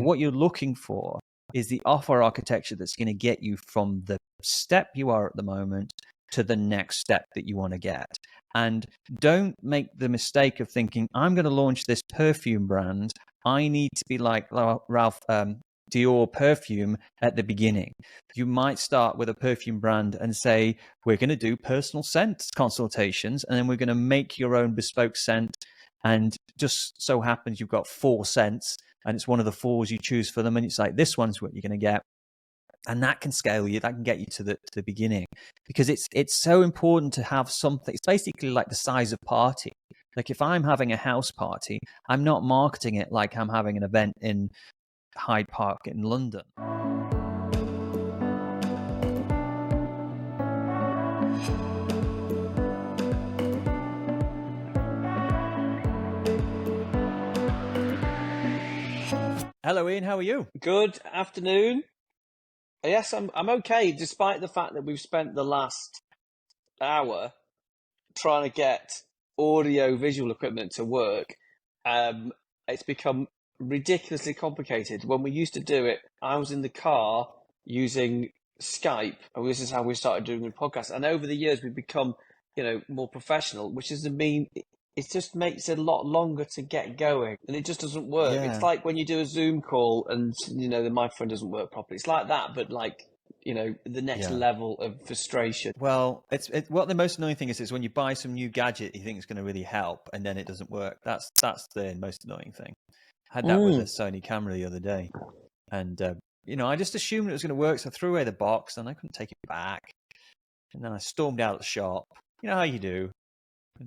what you're looking for is the offer architecture that's going to get you from the step you are at the moment to the next step that you want to get. And don't make the mistake of thinking, I'm going to launch this perfume brand. I need to be like Ralph Dior perfume at the beginning. You might start with a perfume brand and say, we're going to do personal scent consultations, and then we're going to make your own bespoke scent. And just so happens you've got 4 scents, and it's one of the 4s you choose for them. And it's like, this one's what you're going to get. And that can scale you, that can get you to the beginning, because it's so important to have something. It's basically like the size of party. Like if I'm having a house party, I'm not marketing it like I'm having an event in Hyde Park in London. Hello, Ian. How are you? Good afternoon. Yes, I'm okay, despite the fact that we've spent the last hour trying to get audio visual equipment to work. It's become ridiculously complicated. When we used to do it, I was in the car using Skype, and this is how we started doing the podcast. And over the years, we've become, more professional, which doesn't mean it just makes it a lot longer to get going, and it just doesn't work. Yeah. It's like when you do a Zoom call and the microphone doesn't work properly. It's like that, but like the next level of frustration. Well, it's what the most annoying thing is when you buy some new gadget you think it's going to really help, and then it doesn't work. That's the most annoying thing. I had that with a Sony camera the other day, and I just assumed it was going to work, so I threw away the box, and I couldn't take it back, and then I stormed out of the shop. You know how you do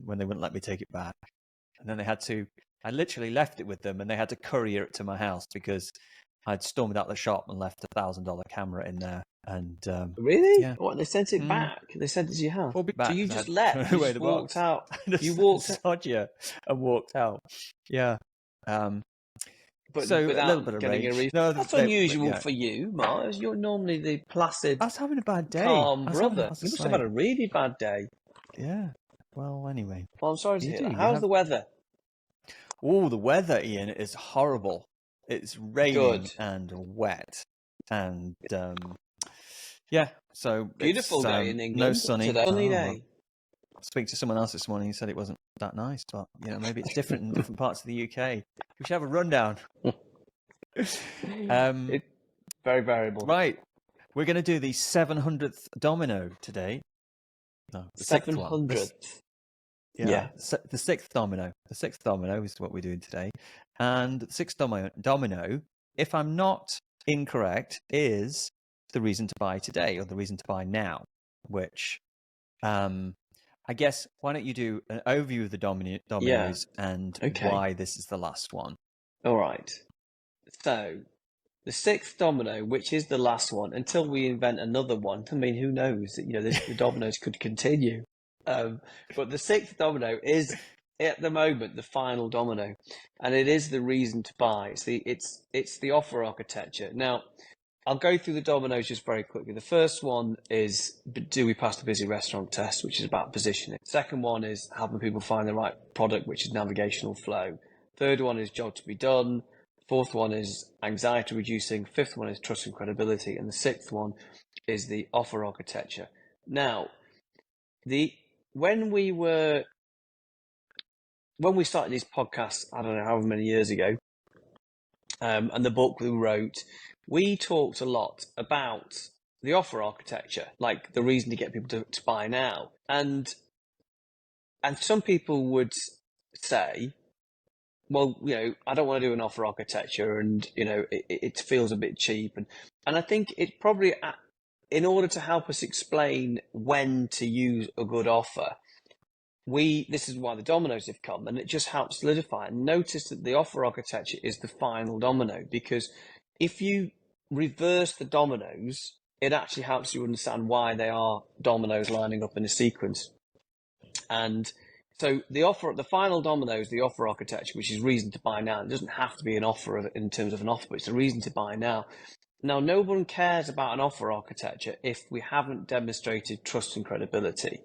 when they wouldn't let me take it back, and then I literally left it with them, and they had to courier it to my house because I'd stormed out the shop and left $1,000 camera in there. And really, yeah. What, they sent it back? They sent it to your house? So you just left? You just walked out? You walked out? And walked out. Yeah. But so without a little bit of getting rage. a reason. No, that's unusual for you, Mars. You're normally the placid, I was having a bad day. calm brother. You must have had a really bad day. Yeah. Well, anyway. Well, I'm sorry to hear that. How's the weather? Oh, the weather, Ian, is horrible. It's raining and wet, and so beautiful day in England. No sunny. Sunny day. I spoke to someone else this morning. He said it wasn't that nice, but maybe it's different in different parts of the UK. We should have a rundown. It's very variable. Right, we're going to do the 700th domino today. No, the 700th. Yeah, the 6th domino. The 6th domino is what we're doing today, and the 6th domino, if I'm not incorrect, is the reason to buy today, or the reason to buy now. Which, I guess, why don't you do an overview of the dominoes and why this is the last one? All right. So, the 6th domino, which is the last one, until we invent another one. I mean, who knows? The dominoes could continue. But the 6th domino is, at the moment, the final domino, and it is the reason to buy. It's the offer architecture. Now, I'll go through the dominoes just very quickly. The first one is, do we pass the busy restaurant test, which is about positioning. Second one is helping people find the right product, which is navigational flow. Third one is job to be done. Fourth one is anxiety reducing. Fifth one is trust and credibility. And the 6th one is the offer architecture. Now, when we started these podcasts, I don't know however many years ago, and the book we wrote, we talked a lot about the offer architecture, like the reason to get people to buy now. And some people would say, well, I don't want to do an offer architecture, and it feels a bit cheap. And I think it's probably, in order to help us explain when to use a good offer, this is why the dominoes have come, and it just helps solidify. And notice that the offer architecture is the final domino, because if you reverse the dominoes, it actually helps you understand why they are dominoes lining up in a sequence. And so the final domino is the offer architecture, which is reason to buy now. It doesn't have to be an offer in terms of an offer, but it's a reason to buy now. Now, no one cares about an offer architecture if we haven't demonstrated trust and credibility.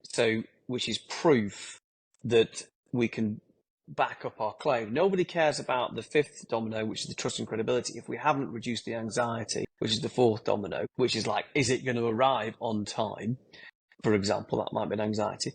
So, which is proof that we can back up our claim. Nobody cares about the fifth domino, which is the trust and credibility, if we haven't reduced the anxiety, which is the fourth domino, which is like, is it going to arrive on time? For example, that might be an anxiety.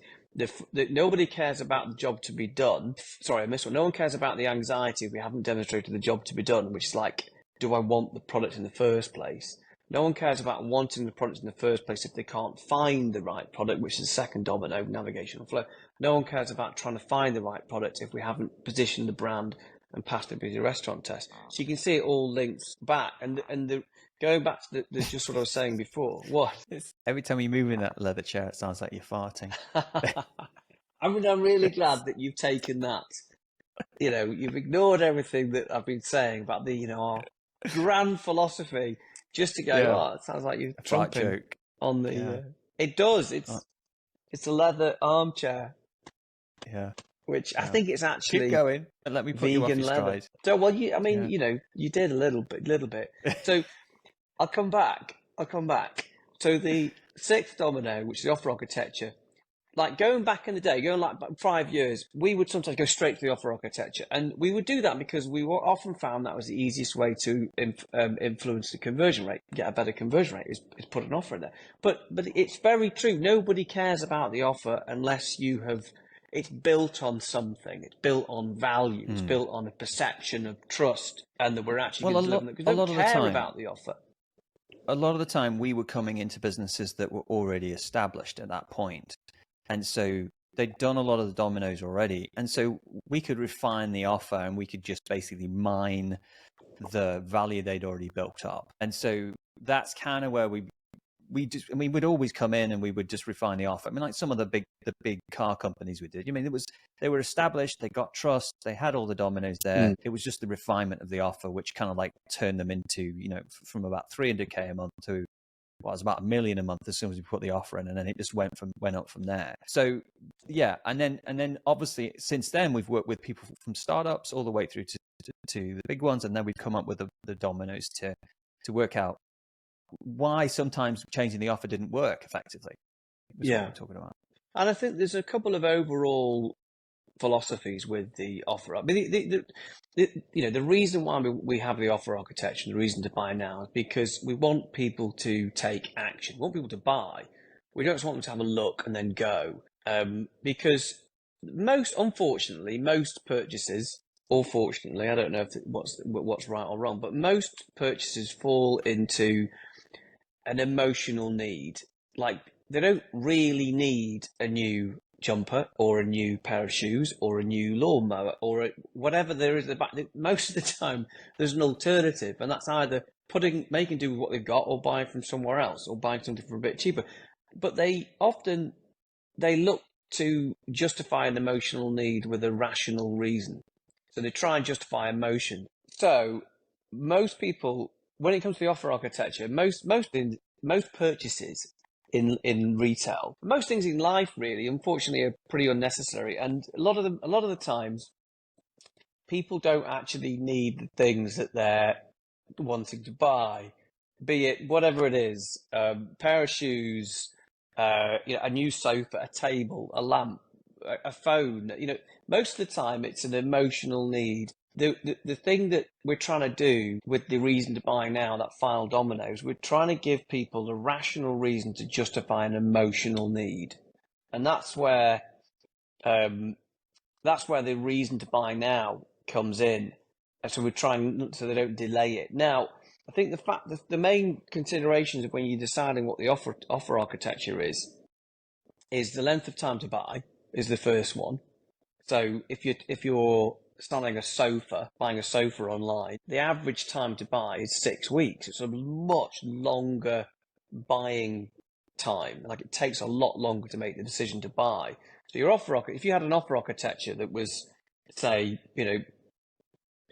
Nobody cares about the job to be done. Sorry, I missed one. No one cares about the anxiety if we haven't demonstrated the job to be done, which is like, do I want the product in the first place? No one cares about wanting the product in the first place if they can't find the right product, which is the second domino, navigational flow. No one cares about trying to find the right product if we haven't positioned the brand and passed the busy restaurant test. So you can see it all links back. Going back to the just what I was saying before, what? Every time you move in that leather chair, it sounds like you're farting. I'm really glad that you've taken that. You've ignored everything that I've been saying about our grand philosophy just to go, oh, it sounds like you're trumping on the... It does. It's a leather armchair. Yeah. Which I think it's actually... Keep going and let me put you off your stride. So, well, you did a little bit. So I'll come back. So the sixth domino, which is the offer architecture, like going back in the day, going like 5 years, we would sometimes go straight to the offer architecture. And we would do that because we were often found that was the easiest way to influence the conversion rate, get a better conversion rate, is put an offer in there. But it's very true. Nobody cares about the offer unless it's built on something. It's built on value. It's built on a perception of trust and that we're actually going to deliver it, because they don't care about the offer. A lot of the time we were coming into businesses that were already established at that point. And so they'd done a lot of the dominoes already. And so we could refine the offer and we could just basically mine the value they'd already built up. And so that's kind of where we would always come in and we would just refine the offer. I mean, like some of the big car companies we did. I mean, they were established, they got trust, they had all the dominoes there. It was just the refinement of the offer, which kind of like turned them into, from about 300K a month to it was about $1 million a month as soon as we put the offer in, and then it just went up from there. So yeah, and then obviously since then we've worked with people from startups all the way through to the big ones, and then we've come up with the dominoes to work out why sometimes changing the offer didn't work effectively. That's what we're talking about. And I think there's a couple of overall philosophies with the offer. I mean, the reason why we have the offer architecture, the reason to buy now, is because we want people to take action. We want people to buy. We don't just want them to have a look and then go. Because unfortunately, most purchases, or fortunately, I don't know if what's right or wrong, but most purchases fall into an emotional need. Like, they don't really need a new jumper or a new pair of shoes or a new lawnmower or whatever there is. Most of the time, there's an alternative, and that's either making do with what they've got or buying from somewhere else or buying something for a bit cheaper. But they look to justify an emotional need with a rational reason. So they try and justify emotion. So most people, when it comes to the offer architecture, most purchases in retail, most things in life really, unfortunately, are pretty unnecessary. And a lot of the times, people don't actually need the things that they're wanting to buy, be it whatever it is, pair of shoes, a new sofa, a table, a lamp, a phone. Most of the time it's an emotional need. The thing that we're trying to do with the reason to buy now, that final dominoes, we're trying to give people a rational reason to justify an emotional need. And that's where the reason to buy now comes in. And so we're trying so they don't delay it. Now, I think the main considerations of when you're deciding what the offer architecture is the length of time to buy is the first one. So if you're buying a sofa online, the average time to buy is 6 weeks. It's a much longer buying time. Like, it takes a lot longer to make the decision to buy. So if you had an offer architecture that was, say,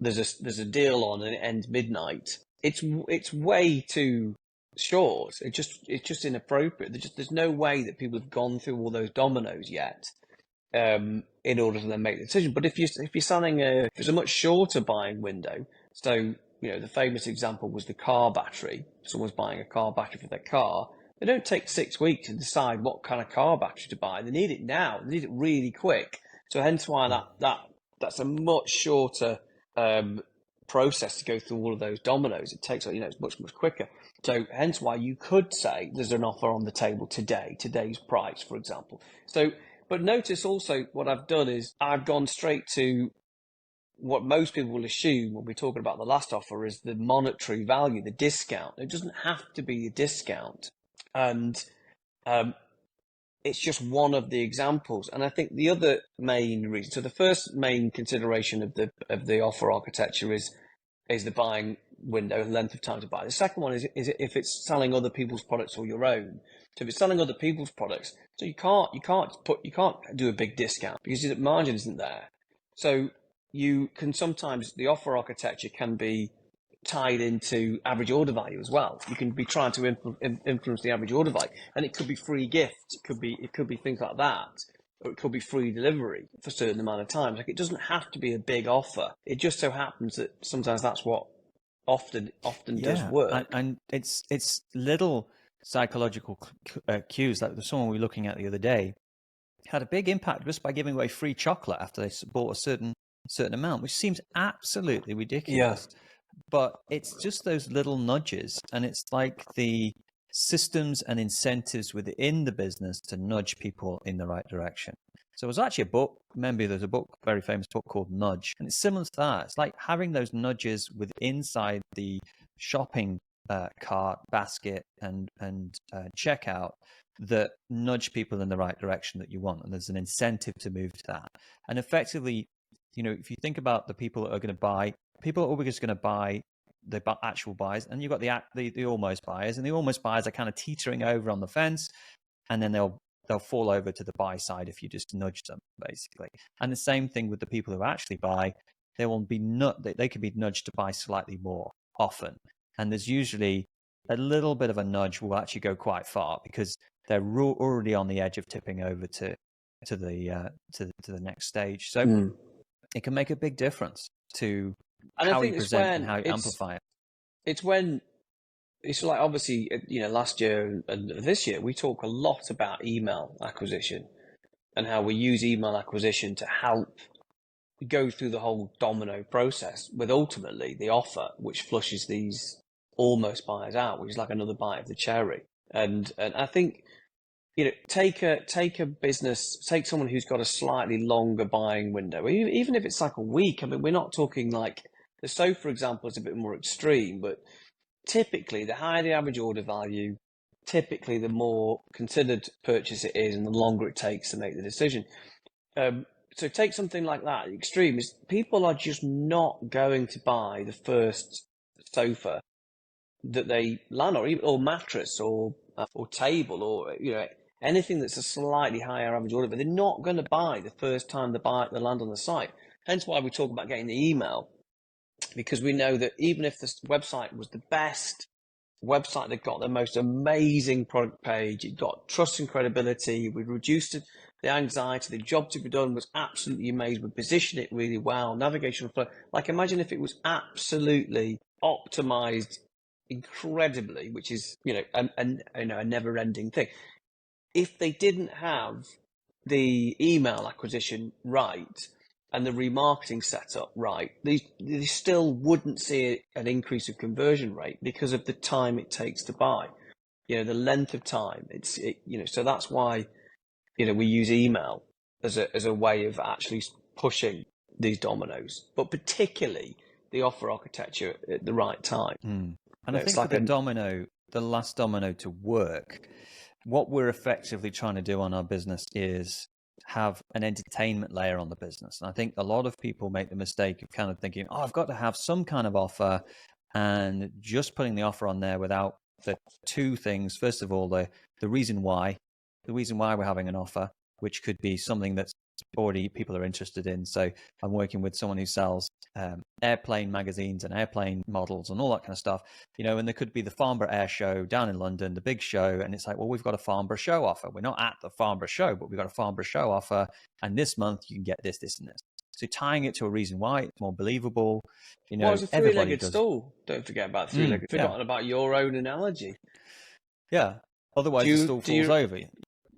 there's a deal on and it ends midnight, it's way too short. It's just inappropriate. There's no way that people have gone through all those dominoes yet in order to then make the decision. But if you're selling it's a much shorter buying window. So the famous example was the car battery. Someone's buying a car battery for their car. They don't take 6 weeks to decide what kind of car battery to buy. They need it now. They need it really quick. So hence why that that's a much shorter process to go through all of those dominoes. It takes, it's much quicker. So hence why you could say there's an offer on the table today, today's price, for example. So, but notice also what I've done is I've gone straight to what most people will assume when we're talking about the last offer is the monetary value, the discount. It doesn't have to be a discount. And it's just one of the examples. And I think the other main reason, so the first main consideration of the offer architecture is the buying window, length of time to buy. The second one is if it's selling other people's products or your own. So if it's selling other people's products, so you can't do a big discount because the margin isn't there. So you can sometimes, the offer architecture can be tied into average order value as well. You can be trying to influence the average order value, and it could be free gifts. It could be things like that, or it could be free delivery for a certain amount of times. Like, it doesn't have to be a big offer. It just so happens that sometimes that's what often does work. And it's little psychological cues. Like there's someone we were looking at the other day had a big impact just by giving away free chocolate after they bought a certain amount, which seems absolutely ridiculous. Yeah. But it's just those little nudges, and it's like the systems and incentives within the business to nudge people in the right direction. So it was actually a book. Remember, there's a book, very famous book called Nudge, and it's similar to that. It's like having those nudges inside the shopping cart, basket, and checkout that nudge people in the right direction that you want, and there's an incentive to move to that. And effectively, if you think about the people that are going to buy, people are always just going to buy the actual buyers, and you've got the almost buyers, and the almost buyers are kind of teetering over on the fence, and then they'll fall over to the buy side if you just nudge them, basically. And the same thing with the people who actually buy, they can be nudged to buy slightly more often, and there's usually a little bit of a nudge will actually go quite far because they're already on the edge of tipping over to the next stage. So it can make a big difference to how you present and how you amplify it. It's when it's like, obviously, last year and this year, we talk a lot about email acquisition and how we use email acquisition to help go through the whole domino process with ultimately the offer, which flushes these almost buyers out, which is like another bite of the cherry. And I think, take a business, take someone who's got a slightly longer buying window, even if it's like a week. I mean, we're not talking like the sofa example is a bit more extreme, but typically the higher the average order value, typically the more considered purchase it is and the longer it takes to make the decision. So take something like that. The extreme is people are just not going to buy the first sofa that they land on, or mattress or table, or anything that's a slightly higher average order, but they're not going to buy the first time they land on the site. Hence why we talk about getting the email, because we know that even if this website was the best website, that got the most amazing product page, it got trust and credibility, we reduced the anxiety, the job to be done was absolutely amazing, we positioned it really well, navigational flow. Like, imagine if it was absolutely optimized incredibly, which is a never-ending thing. If they didn't have the email acquisition right and the remarketing setup right, they still wouldn't see an increase of conversion rate because of the time it takes to buy. The length of time. So that's why we use email as a way of actually pushing these dominoes, but particularly the offer architecture at the right time. And I think for the last domino to work, what we're effectively trying to do on our business is have an entertainment layer on the business. And I think a lot of people make the mistake of kind of thinking, I've got to have some kind of offer, and just putting the offer on there without the two things. First of all, the reason why we're having an offer, which could be something that's already people are interested in. So I'm working with someone who sells airplane magazines and airplane models and all that kind of stuff, and there could be the Farnborough Air Show down in London, the big show, and it's like, well, we've got a Farnborough show offer. We're not at the Farnborough show, but we've got a Farnborough show offer, and this month you can get this, and this. So tying it to a reason why, it's more believable. Well, it's a three-legged stool. Don't forget about three-legged. Forgotten about your own analogy. Yeah. Otherwise, the stool falls over.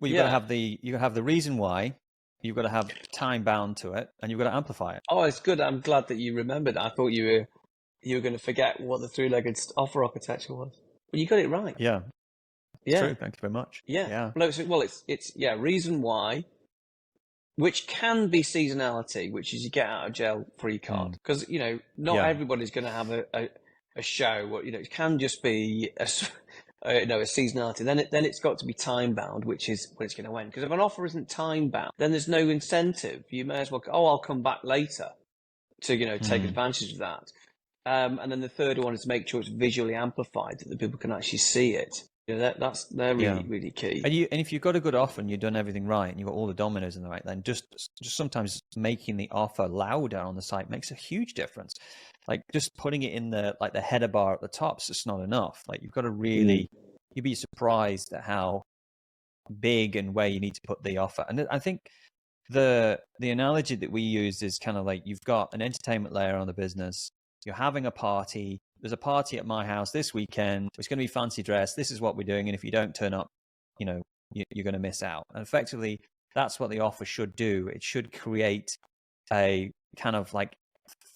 Well, you got to have the reason why. you've got to have time bound to it, and you've got to amplify it. Oh, it's good. I'm glad that you remembered. I thought you were going to forget what the three-legged offer architecture was. But you got it right. Yeah, Yeah. true. Thank you very much. Yeah. Yeah. No, it's reason why, which can be seasonality, which is you get out of jail free card, because not everybody's going to have a show. Or, it can just be a seasonality. Then it's got to be time bound, which is when it's going to end. Because if an offer isn't time bound, then there's no incentive. You may as well I'll come back later to take advantage of that. And then the third one is to make sure it's visually amplified, that the people can actually see it. They're really key. And if you've got a good offer and you've done everything right and you've got all the dominoes in the right, then just sometimes making the offer louder on the site makes a huge difference. Like just putting it in the header bar at the top is just not enough. Like you've got to really, you'd be surprised at how big and where you need to put the offer. And I think the analogy that we use is kind of like you've got an entertainment layer on the business. You're having a party. There's a party at my house this weekend. It's going to be fancy dress. This is what we're doing. And if you don't turn up, you're going to miss out. And effectively, that's what the offer should do. It should create a kind of like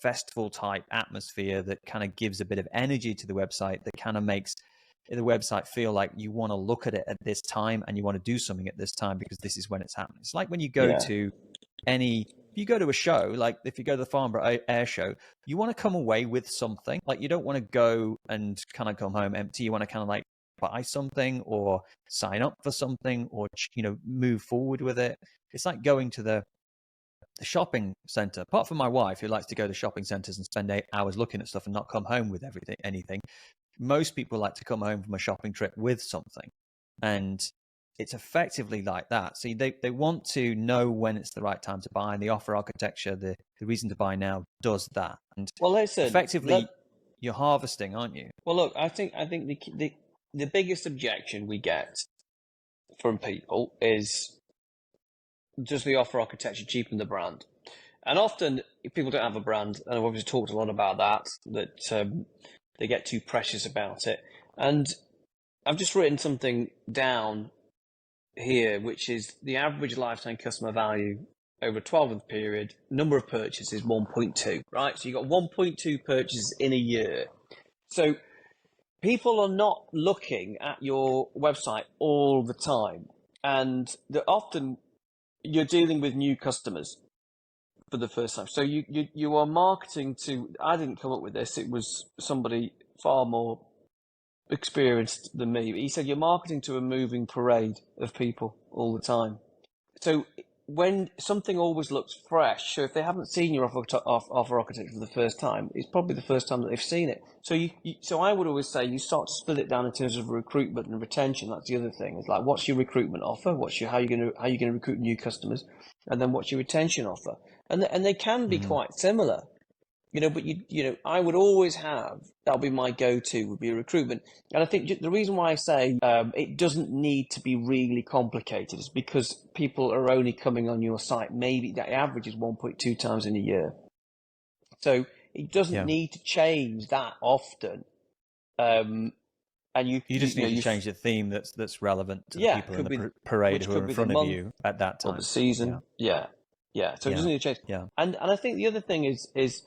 festival type atmosphere that kind of gives a bit of energy to the website, that kind of makes the website feel like you want to look at it at this time and you want to do something at this time because this is when it's happening. It's like when you go to if you go to a show, like if you go to the Farnborough Air Show, you want to come away with something. Like you don't want to go and kind of come home empty. You want to kind of like buy something or sign up for something or, move forward with it. It's like going to the shopping center. Apart from my wife, who likes to go to shopping centers and spend 8 hours looking at stuff and not come home with anything. Most people like to come home from a shopping trip with something. And it's effectively like that. So they want to know when it's the right time to buy. And the offer architecture, the reason to buy now does that. And effectively, you're harvesting, aren't you? Well, look, I think the biggest objection we get from people is, does the offer architecture cheapen the brand? And often if people don't have a brand, and I've obviously talked a lot about that they get too precious about it. And I've just written something down here, which is the average lifetime customer value over a 12-month period, number of purchases 1.2, right? So you've got 1.2 purchases in a year. So people are not looking at your website all the time, and often you're dealing with new customers for the first time. So you are marketing to, I didn't come up with this, it was somebody far more experienced than me. He said you're marketing to a moving parade of people all the time. So when something always looks fresh, so if they haven't seen your offer architecture for the first time, it's probably the first time that they've seen it. So so I would always say you start to split it down in terms of recruitment and retention. That's the other thing. It's like, what's your recruitment offer? How you going to recruit new customers? And then what's your retention offer? And they can be quite similar. But I would always have, that'll be my go-to, would be a recruitment. And I think the reason why I say it doesn't need to be really complicated is because people are only coming on your site. Maybe the average is 1.2 times in a year. So it doesn't need to change that often. And you just need to change the theme that's relevant to the people in the parade who are in front of you at that time. Or the season. Yeah. So it doesn't need to change. Yeah. And I think the other thing is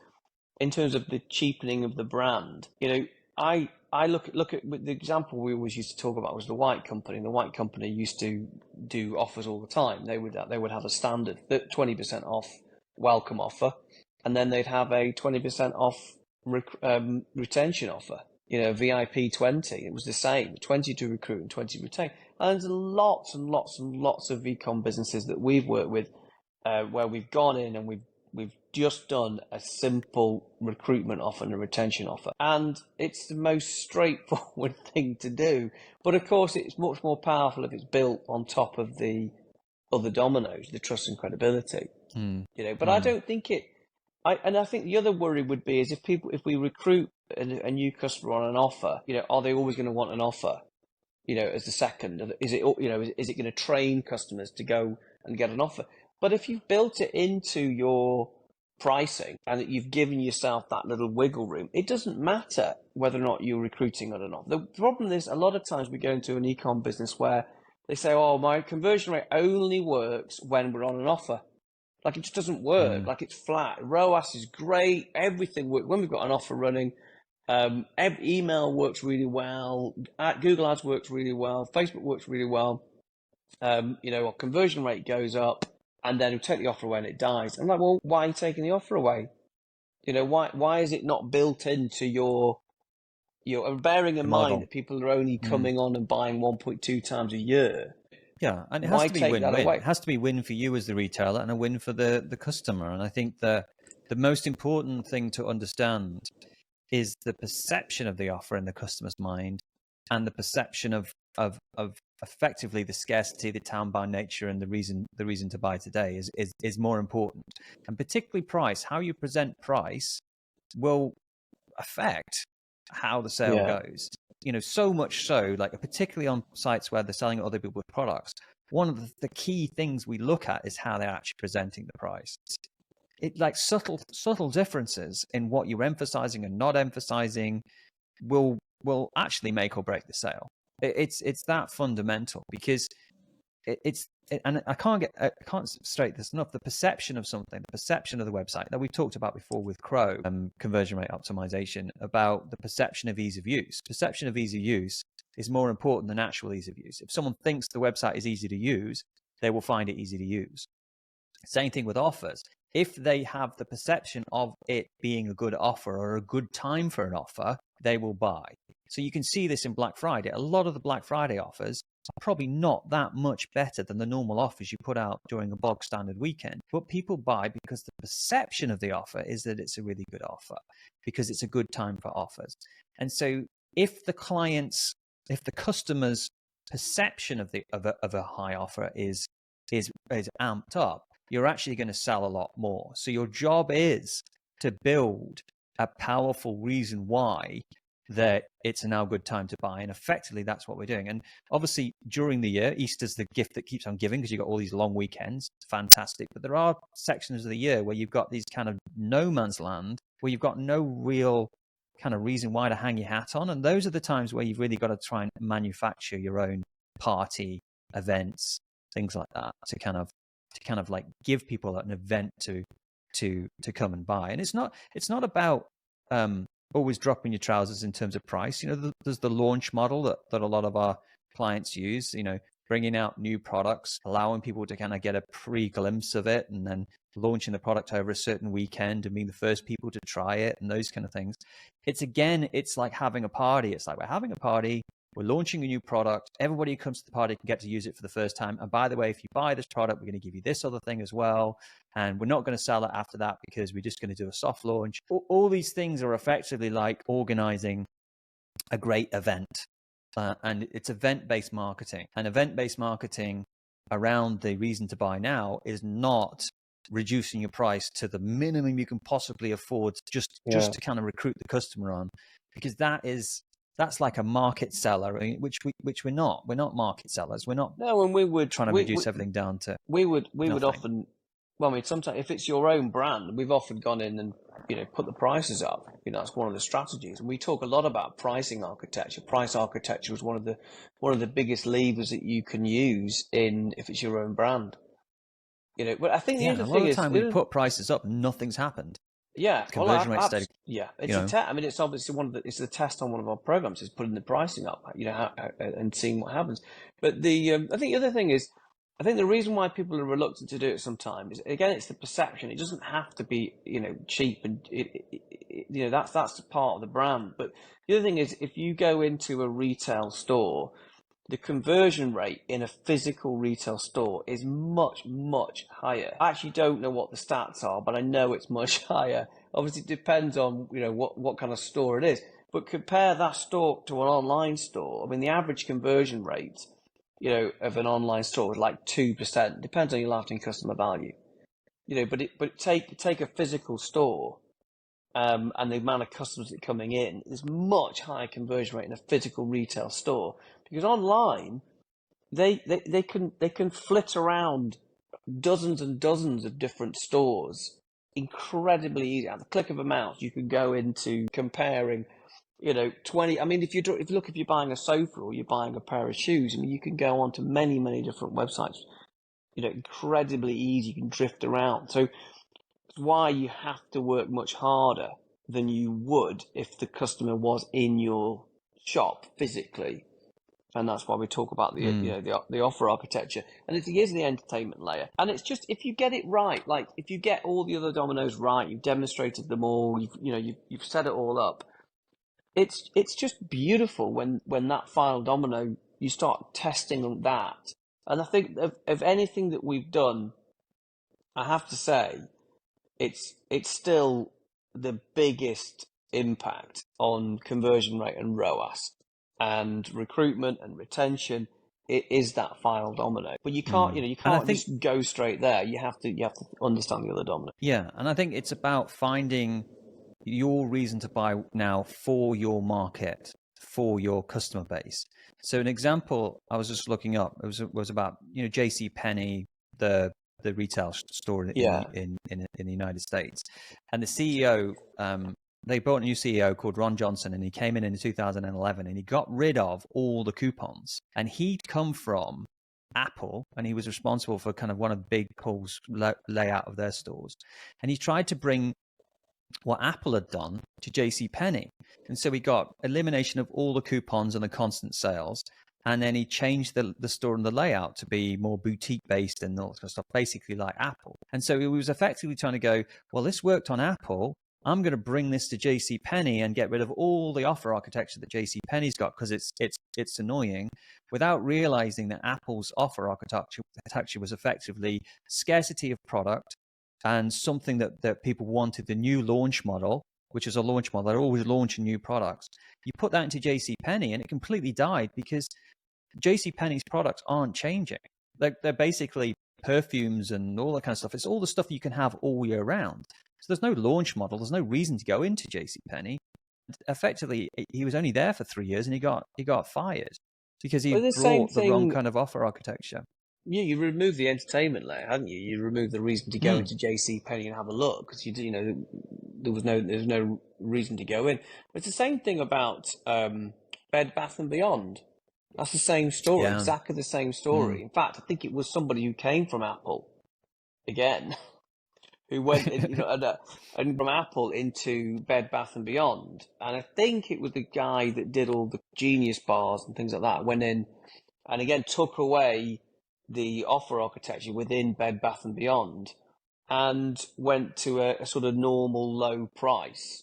in terms of the cheapening of the brand, I look at the example we always used to talk about was the White Company. The White Company used to do offers all the time. They would have a standard 20% off welcome offer, and then they'd have a 20% off retention offer. VIP 20. It was the same, 20 to recruit and 20 to retain. And there's lots and lots and lots of e-com businesses that we've worked with where we've gone in and we've just done a simple recruitment offer and a retention offer. And it's the most straightforward thing to do. But of course, it's much more powerful if it's built on top of the other dominoes, the trust and credibility. But I don't think I think the other worry would be is if we recruit a new customer on an offer, are they always going to want an offer, as the second? Is it, is it going to train customers to go and get an offer? But if you've built it into your pricing and that you've given yourself that little wiggle room, it doesn't matter whether or not you're recruiting or not. The problem is a lot of times we go into an e-com business where they say, oh, my conversion rate only works when we're on an offer. Like it just doesn't work. Like it's flat. ROAS is great. Everything works. When we've got an offer running, email works really well. Google Ads works really well. Facebook works really well. Our conversion rate goes up, and then we take the offer away and it dies. I'm like, well, why are you taking the offer away? Why is it not built into your bearing in mind that people are only coming on and buying 1.2 times a year? Yeah, and it has Why to be take win-win. that away? It has to be win for you as the retailer and a win for the customer. And I think the most important thing to understand is the perception of the offer in the customer's mind, and the perception of effectively the scarcity, the town-bound nature, and the reason to buy today is more important. And particularly price, how you present price will affect how the sale goes. So much so, like particularly on sites where they're selling other people's products, one of the key things we look at is how they're actually presenting the price. It like subtle differences in what you're emphasizing and not emphasizing will actually make or break the sale. It's that fundamental, because and I can't straight this enough. The perception of something, the perception of the website that we've talked about before with Crow, conversion rate optimization, about the perception of ease of use. Perception of ease of use is more important than actual ease of use. If someone thinks the website is easy to use, they will find it easy to use. Same thing with offers. If they have the perception of it being a good offer or a good time for an offer, they will buy. So you can see this in Black Friday. A lot of the Black Friday offers are probably not that much better than the normal offers you put out during a bog standard weekend. But people buy because the perception of the offer is that it's a really good offer, because it's a good time for offers. And so if the customer's perception of a high offer is amped up, you're actually going to sell a lot more. So your job is to build a powerful reason why that it's a now good time to buy. And effectively, that's what we're doing. And obviously, during the year, Easter's the gift that keeps on giving, because you've got all these long weekends. It's fantastic. But there are sections of the year where you've got these kind of no man's land, where you've got no real kind of reason why to hang your hat on. And those are the times where you've really got to try and manufacture your own party, events, things like that, to kind of like give people an event to come and buy. And it's not about always dropping your trousers in terms of price. There's the launch model that a lot of our clients use, bringing out new products, allowing people to kind of get a pre-glimpse of it, and then launching the product over a certain weekend and being the first people to try it, and those kind of things. It's like having a party. It's like we're having a party, we're launching a new product, everybody who comes to the party can get to use it for the first time. And by the way, if you buy this product, we're going to give you this other thing as well. And we're not going to sell it after that, because we're just going to do a soft launch. All these things are effectively like organizing a great event. And it's event-based marketing. And event-based marketing around the reason to buy now is not reducing your price to the minimum you can possibly afford just to kind of recruit the customer on, because that's like a market seller, which we're not. We're not market sellers. We're not. No, and we would trying to reduce everything down to. We would often. Well, I mean, sometimes if it's your own brand, we've often gone in and put the prices up. That's one of the strategies. And we talk a lot about pricing architecture. Price architecture is one of the biggest levers that you can use if it's your own brand. But I think the other thing is, a lot of the time we put prices up, nothing's happened. Yeah, conversion rate steady. Yeah, it's a test. I mean, it's obviously it's the test on one of our programs is putting the pricing up, and seeing what happens. But I think the other thing is, I think the reason why people are reluctant to do it sometimes is, again, it's the perception. It doesn't have to be cheap, and that's part of the brand. But the other thing is, if you go into a retail store, the conversion rate in a physical retail store is much, much higher. I actually don't know what the stats are, but I know it's much higher. Obviously, it depends on what kind of store it is. But compare that store to an online store. I mean, the average conversion rate, of an online store is like 2%. Depends on your lifetime customer value. But take a physical store, and the amount of customers that are coming in, there's much higher conversion rate in a physical retail store, because online they can flit around dozens and dozens of different stores incredibly easy. At the click of a mouse, you can go into comparing 20. I mean, if you're buying a sofa or you're buying a pair of shoes, I mean, you can go on to many different websites, incredibly easy. You can drift around. So it's why you have to work much harder than you would if the customer was in your shop physically. And that's why we talk about the offer architecture, and it is the entertainment layer. And it's just, if you get it right, like if you get all the other dominoes right, you've demonstrated them all, you've set it all up. It's just beautiful when that final domino, you start testing that. And I think of anything that we've done, I have to say, it's still the biggest impact on conversion rate and ROAS and recruitment and retention. It is that final domino, but you can't just go straight there. You have to understand the other domino. Yeah, and I think it's about finding your reason to buy now for your market, for your customer base. So an example I was just looking up, it was about JC Penney, the retail store in the United States, and the CEO. They brought a new CEO called Ron Johnson, and he came in 2011, and he got rid of all the coupons. And he'd come from Apple, and he was responsible for kind of one of Big Paul's layout of their stores. And he tried to bring what Apple had done to JC Penney. And so he got elimination of all the coupons and the constant sales. And then he changed the store and the layout to be more boutique based and all that kind of stuff, basically like Apple. And so he was effectively trying to go, well, this worked on Apple. I'm going to bring this to JC Penney and get rid of all the offer architecture that JC Penney's got because it's annoying, without realizing that Apple's offer architecture was effectively scarcity of product and something that people wanted, the new launch model, which is a launch model. They're always launching new products. You put that into JC Penney and it completely died because JC Penney's products aren't changing. They're basically perfumes and all that kind of stuff. It's all the stuff you can have all year round. So there's no launch model. There's no reason to go into JCPenney. Effectively, he was only there for 3 years and he got fired because he brought the wrong kind of offer architecture. Yeah, you remove the entertainment layer, hadn't you? You remove the reason to go into JCPenney and have a look because there was no reason to go in. But it's the same thing about Bed Bath and Beyond. That's the same story, exactly the same story. In fact, I think it was somebody who came from Apple again. Who went and from Apple into Bed Bath and Beyond, and I think it was the guy that did all the Genius bars and things like that. Went in and again took away the offer architecture within Bed Bath and Beyond, and went to a sort of normal low price.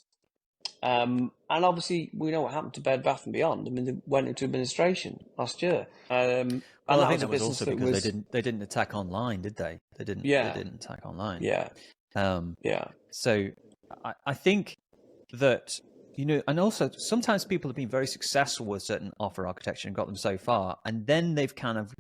And obviously, we know what happened to Bed Bath and Beyond. I mean, they went into administration last year. And I think that was also because they didn't attack online, did they? They didn't attack online. Yeah. So I think that, and also sometimes people have been very successful with certain offer architecture and got them so far, and then they've kind of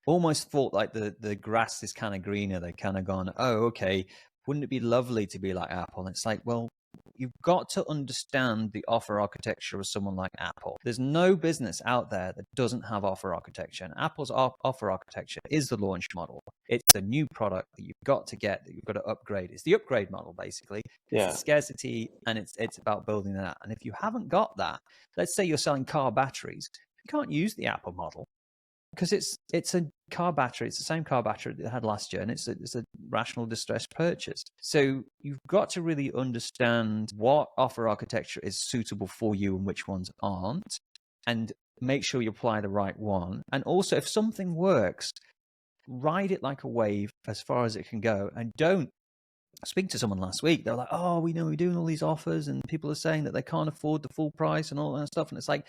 almost thought like the grass is kind of greener. They've kind of gone, oh, okay, wouldn't it be lovely to be like Apple? And it's like, well, you've got to understand the offer architecture of someone like Apple. There's no business out there that doesn't have offer architecture. And Apple's offer architecture is the launch model. It's a new product that you've got to get, that you've got to upgrade. It's the upgrade model, basically. It's scarcity, and it's about building that. And if you haven't got that, let's say you're selling car batteries, you can't use the Apple model because it's a car battery. It's the same car battery that it had last year, and it's a rational distress purchase. So you've got to really understand what offer architecture is suitable for you and which ones aren't, and make sure you apply the right one. And also, if something works, ride it like a wave as far as it can go, and don't. Speaking to someone last week, they're like, oh, we're doing all these offers and people are saying that they can't afford the full price and all that stuff. And it's like,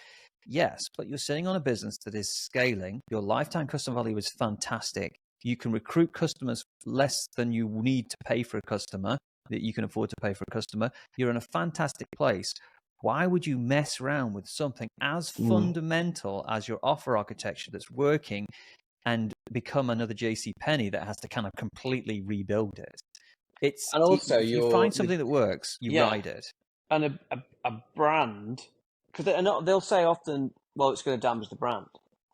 yes, but you're sitting on a business that is scaling. Your lifetime customer value is fantastic. You can recruit customers less than you need to pay for a customer, that you can afford to pay for a customer. You're in a fantastic place. Why would you mess around with something as fundamental as your offer architecture that's working and become another JCPenney that has to kind of completely rebuild it? And also, you find something that works, you ride it. And a brand, because they'll say often, well, it's going to damage the brand.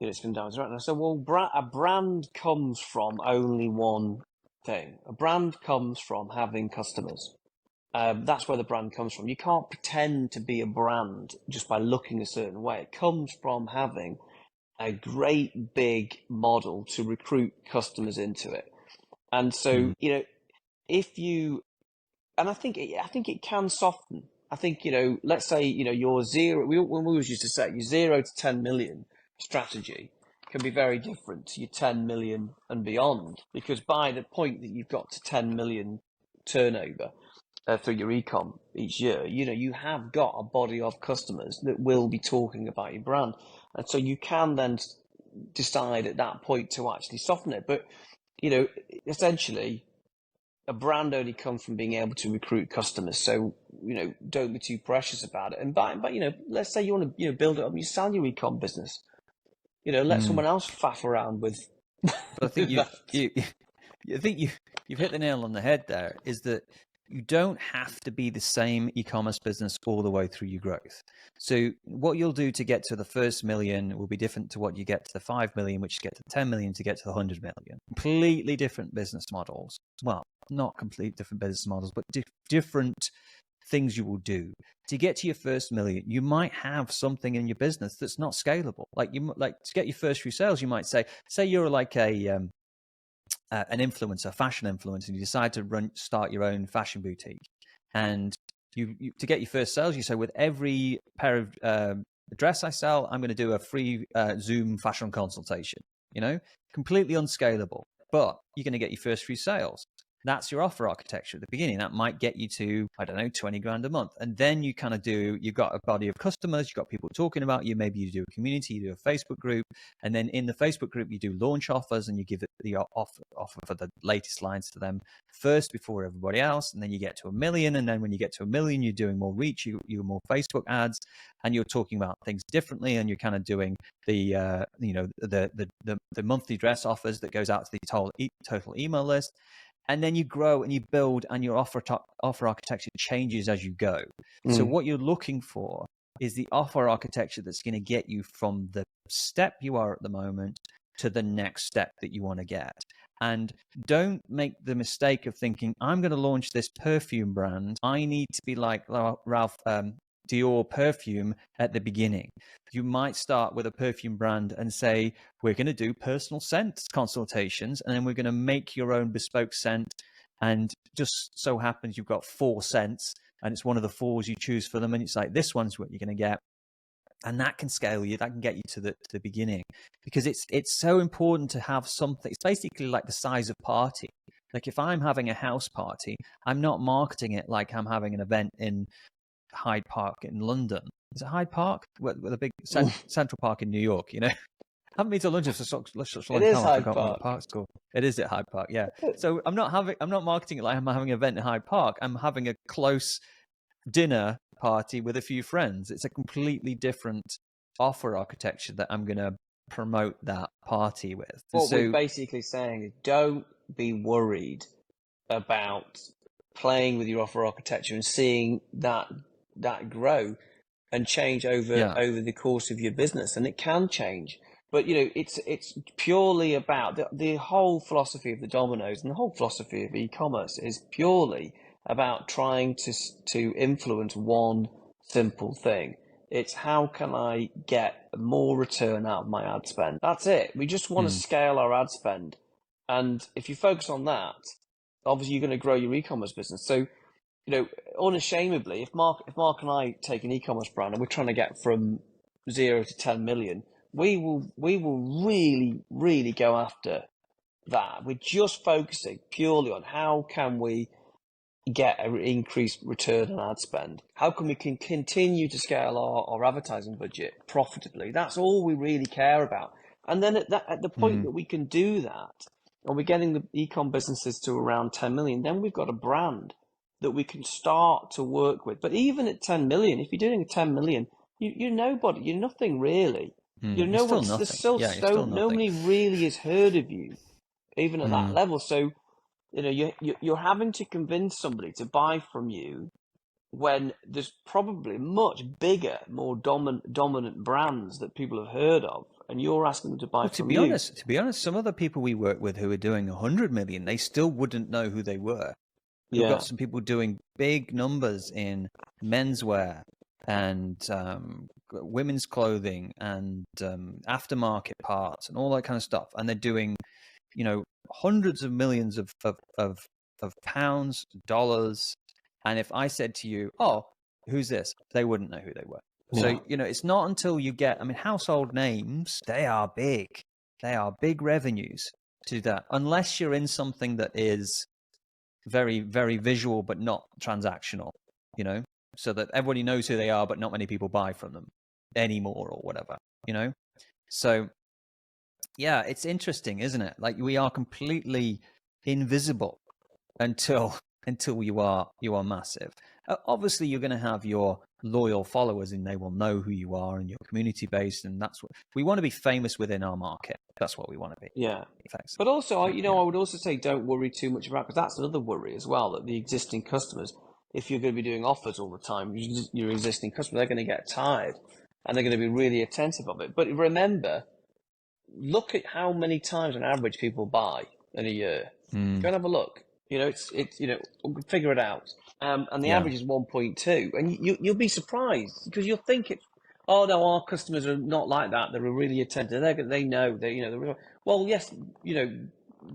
It's going to damage the brand. And I say, well, a brand comes from only one thing. A brand comes from having customers. That's where the brand comes from. You can't pretend to be a brand just by looking a certain way. It comes from having a great big model to recruit customers into it. And so, if you, and I think it can soften. I think, let's say, your zero, when we always used to say your 0 to 10 million strategy can be very different to your 10 million and beyond, because by the point that you've got to 10 million turnover through your ecom each year, you have got a body of customers that will be talking about your brand. And so you can then decide at that point to actually soften it. But, essentially, a brand only comes from being able to recruit customers. So, don't be too precious about it. And but let's say you want to, build it up, you sell your ecom business. Let someone else faff around with. But I think with that. you've hit the nail on the head there, is that you don't have to be the same e-commerce business all the way through your growth. So what you'll do to get to the first million will be different to what you get to the 5 million, which you get to 10 million to get to the 100 million. Completely different business models. Well, not completely different business models, but different things you will do. To get to your first million, you might have something in your business that's not scalable. Like to get your first few sales, you might say you're like an influencer, fashion influencer, and you decide to start your own fashion boutique. And you to get your first sales, you say, with every pair of dress I sell, I'm going to do a free Zoom fashion consultation. Completely unscalable, but you're going to get your first few sales. That's your offer architecture at the beginning. That might get you to, I don't know, 20 grand a month. And then you kind of you've got a body of customers, you've got people talking about you. Maybe you do a community, you do a Facebook group. And then in the Facebook group, you do launch offers and you give it the offer for the latest lines to them first before everybody else. And then you get to 1 million. And then when you get to 1 million, you're doing more reach, you're more Facebook ads, and you're talking about things differently. And you're kind of doing the monthly dress offers that goes out to the total email list. And then you grow and you build, and your offer architecture changes as you go. So what you're looking for is the offer architecture that's going to get you from the step you are at the moment to the next step that you want to get. And don't make the mistake of thinking, I'm going to launch this perfume brand. I need to be like Ralph Dior perfume at the beginning. You might start with a perfume brand and say, we're going to do personal scent consultations, and then we're going to make your own bespoke scent. And just so happens you've got 4 scents, and it's one of the 4s you choose for them. And it's like, this one's what you're going to get. And that can scale you. That can get you to the beginning, because it's so important to have something. It's basically like the size of party. Like if I'm having a house party, I'm not marketing it like I'm having an event in Hyde Park in London. Is it Hyde Park? With a big Central Park in New York, I haven't been to London for such a long time. I forgot what the park's called. It is at Hyde Park, yeah. So I'm not marketing it like I'm having an event in Hyde Park. I'm having a close dinner party with a few friends. It's a completely different offer architecture that I'm going to promote that party with. What we're basically saying is, don't be worried about playing with your offer architecture and seeing that grow and change over the course of your business. And it can change, but it's purely about the whole philosophy of the Dominoes, and the whole philosophy of e-commerce is purely about trying to influence one simple thing. It's how can I get more return out of my ad spend? That's it. We just want to scale our ad spend. And if you focus on that, obviously you're going to grow your e-commerce business. So, unashamedly, if Mark and I take an e-commerce brand and we're trying to get from 0 to 10 million, we will really, really go after that. We're just focusing purely on how can we get an increased return on ad spend. How can we continue to scale our advertising budget profitably? That's all we really care about. And then at the point that we can do that, and we're getting the e-com businesses to around 10 million, then we've got a brand that we can start to work with. But even at 10 million, if you're doing a 10 million, you're nobody, you're nothing really. You're no one. There's still nobody really has heard of you, even at that level. So, you're having to convince somebody to buy from you when there's probably much bigger, more dominant brands that people have heard of, and you're asking them to buy from you. To be honest, some of the people we work with who are doing 100 million, they still wouldn't know who they were. We've got some people doing big numbers in menswear and women's clothing and aftermarket parts and all that kind of stuff, and they're doing hundreds of millions of pounds, dollars. And if I said to you, oh, who's this? They wouldn't know who they were. So, it's not until you get, household names, they are big. They are big revenues to that, unless you're in something that is very, very visual, but not transactional, so that everybody knows who they are, but not many people buy from them anymore or whatever, So, yeah, it's interesting, isn't it? Like, we are completely invisible until you are massive. Obviously, you're going to have your loyal followers, and they will know who you are, and your community based, and that's what we want to be, famous within our market. That's what we want to be. Yeah. Effectively. But also, I would also say don't worry too much about, because that's another worry as well, that the existing customers, if you're going to be doing offers all the time, your existing customers, they're going to get tired, and they're going to be really attentive of it. But remember, look at how many times on average people buy in a year. Go and have a look. It's figure it out. And the average is 1.2, and you'll be surprised, because you'll think oh no, our customers are not like that. They're really attentive. They know. Well, yes,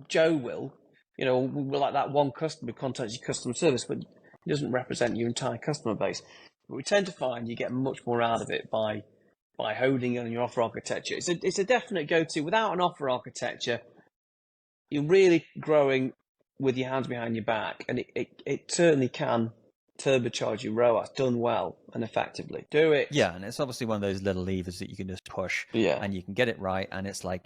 Joe will. Like that one customer contacts your customer service, but it doesn't represent your entire customer base. But we tend to find you get much more out of it by honing on your offer architecture. It's a definite go-to. Without an offer architecture, you're really growing with your hands behind your back, and it certainly can turbocharge your ROAS done well and effectively. Do it. Yeah, and it's obviously one of those little levers that you can just push, and you can get it right. And it's like,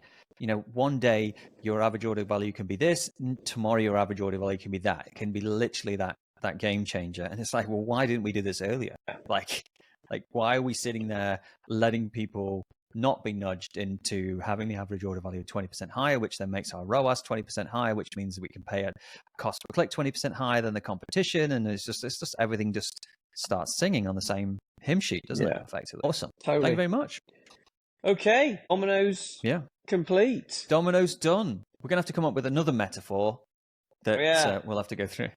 one day your average order value can be this, tomorrow your average order value can be that. It can be literally that game changer. And it's like, well, why didn't we do this earlier? Like why are we sitting there letting people not be nudged into having the average order value 20% higher, which then makes our ROAS 20% higher, which means that we can pay a cost per click 20% higher than the competition. And it's just everything just starts singing on the same hymn sheet, doesn't it? Effectively. Awesome. Totally. Thank you very much. Okay. Domino's complete. Domino's done. We're going to have to come up with another metaphor that we'll have to go through.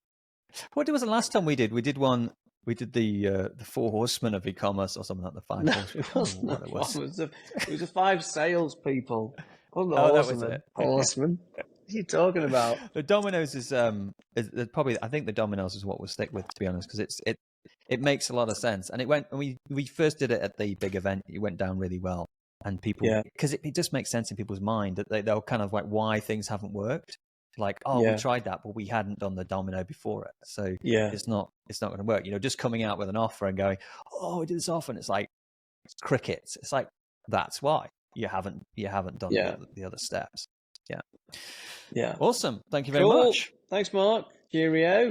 What was the last time we did? We did one. We did the 4 horsemen of e-commerce or something like the 5 horsemen. It was the 5 salespeople. That was it. Horsemen. What are you talking about? The Domino's is probably, I think the Domino's is what we'll stick with, to be honest, because it makes a lot of sense. And we first did it at the big event. It went down really well, and people, because it just makes sense in people's mind that they'll kind of like why things haven't worked. Like, we tried that, but we hadn't done the Domino before it. So it's not going to work. Just coming out with an offer and going, oh, we did this offer, and it's like, it's crickets. It's like, that's why you haven't done the other steps. Yeah. Yeah. Awesome. Thank you very much. Thanks, Mark. Cheerio.